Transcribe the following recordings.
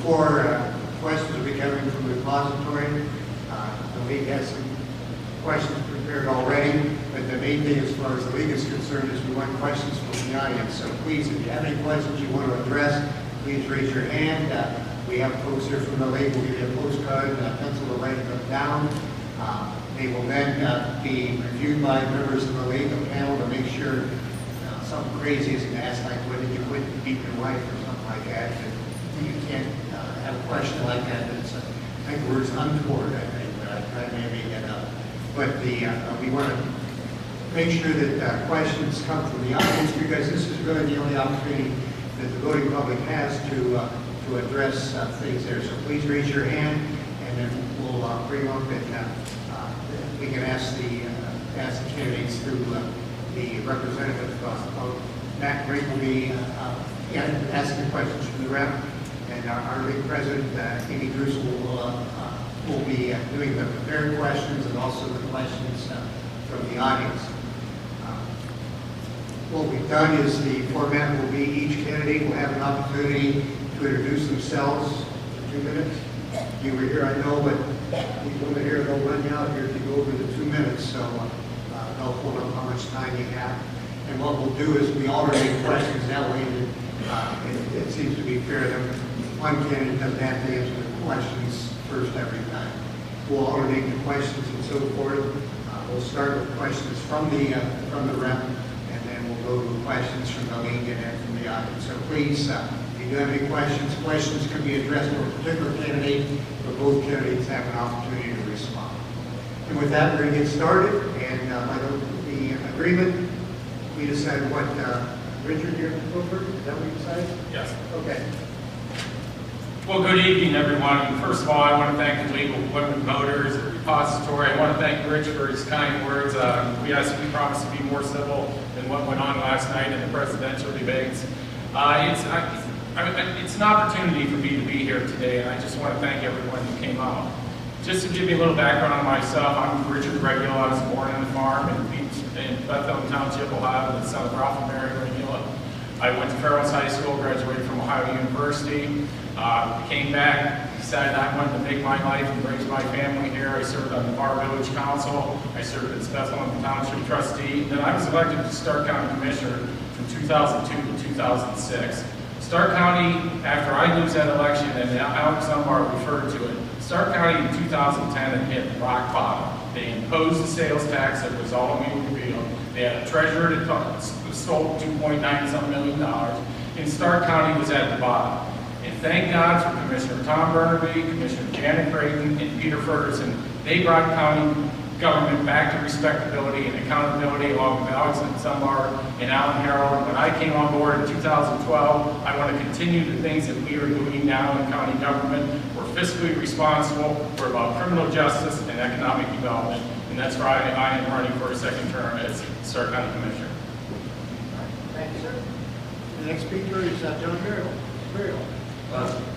four questions will be coming from the repository. The league has some questions prepared already, but the main thing as far as the league is concerned is we want questions from the audience. So please, if you have any questions you want to address, please raise your hand. We have folks here from the league. We'll give you a postcard and a pencil to write them down. They will then be reviewed by members of the league, a panel, to make sure something crazy isn't asked, like whether you quit beating your wife or something like that. You can't have a question like that. It's, I think the word's untoward, I think, but I try to make it up. But we want to make sure that questions come from the audience, because this is really the only opportunity that the voting public has to address things there. So please raise your hand, and then we'll bring up and we can ask the candidates through the representative of Matt Green will be asking questions from the rep, and our league president, Amy Drusel, will be doing the prepared questions and also the questions from the audience. What we've done is the format will be each candidate will have an opportunity to introduce themselves in 2 minutes. You were here, I know, but people over here, they'll run you out here to go over the 2 minutes, so they'll hold up how much time you have. And what we'll do is we alternate questions that way, and it seems to be fair that one candidate doesn't have to answer the questions first every time. We'll alternate the questions and so forth. We'll start with questions from the rep, and then we'll go to questions from the league and then from the audience. So please, if you have any questions can be addressed to a particular candidate, but both candidates have an opportunity to respond. And with that, we're going to get started. And by the agreement, we decided what, Richard, you're go first? Is that what you decided? Yes. Okay. Well, good evening, everyone. First of all, I want to thank the League of Women Voters, the repository. I want to thank Rich for his kind words. We promised to be more civil than what went on last night in the presidential debates. It's an opportunity for me to be here today, and I just want to thank everyone who came out. Just to give you a little background on myself, I'm Richard Regula. I was born on a farm in Bethel Township, Ohio, the son of Ralph and Mary Regula. I went to Farrell's High School, graduated from Ohio University, came back, decided I wanted to make my life and raise my family here. I served on the Bar Village Council. I served as Bethlehem Township trustee. Then I was elected to Stark County Commissioner from 2002 to 2006. Stark County, after I lose that election, and Alex Dunbar referred to it, Stark County in 2010 had hit rock bottom. They imposed the sales tax that was all immune repealed. They had a treasurer that stole $2.9 million, and Stark County was at the bottom. And thank God for Commissioner Tom Burnaby, Commissioner Janet Creighton, and Peter Ferguson. They brought county government back to respectability and accountability, along with Alex Dunbar and Alan Harrell. When I came on board in 2012, I want to continue the things that we are doing now in county government. We're fiscally responsible, we're about criminal justice and economic development, and that's why I am running for a second term as Stark County Commissioner. Thank you, sir. The next speaker is John Mariol.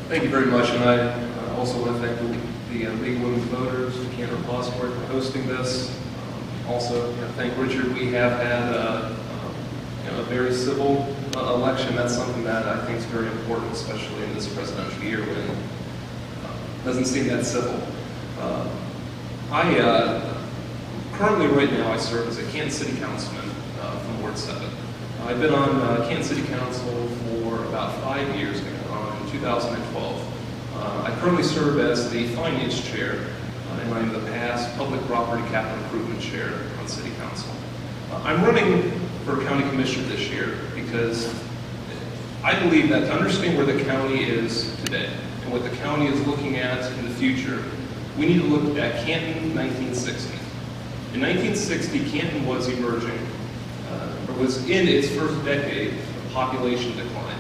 Thank you very much, and I also want to thank the League of Women Voters, the Cantor Repository for hosting this. Also, thank Richard. We have had a very civil election. That's something that I think is very important, especially in this presidential year when it doesn't seem that civil. Currently, right now, I serve as a Canton City Councilman from Ward 7. I've been on Canton City Council for about 5 years now. In 2012. I currently serve as the Finance Chair, and I'm the past Public Property Capital Improvement Chair on City Council. I'm running for County Commissioner this year because I believe that to understand where the county is today and what the county is looking at in the future, we need to look at Canton 1960. In 1960, Canton was emerging, or was in its first decade of population decline.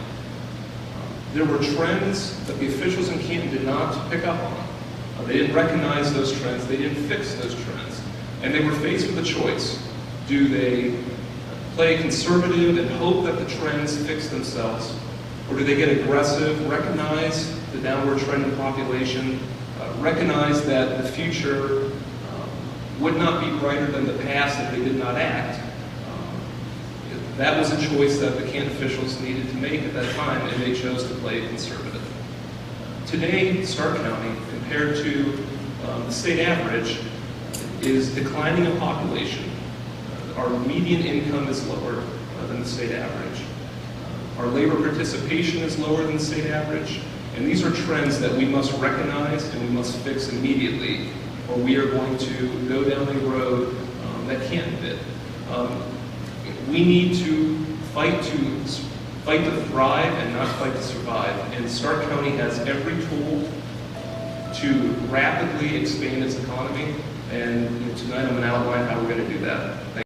There were trends that the officials in Canton did not pick up on. They didn't recognize those trends, they didn't fix those trends. And they were faced with a choice. Do they play conservative and hope that the trends fix themselves? Or do they get aggressive, recognize the downward trend in population, recognize that the future would not be brighter than the past if they did not act? That was a choice that the Canton officials needed to make at that time, and they chose to play conservative. Today, Stark County, compared to the state average, is declining in population. Our median income is lower than the state average. Our labor participation is lower than the state average. And these are trends that we must recognize and we must fix immediately, or we are going to go down a road that can't fit. We need to fight to thrive and not fight to survive. And Stark County has every tool to rapidly expand its economy. And tonight I'm going to outline how we're going to do that.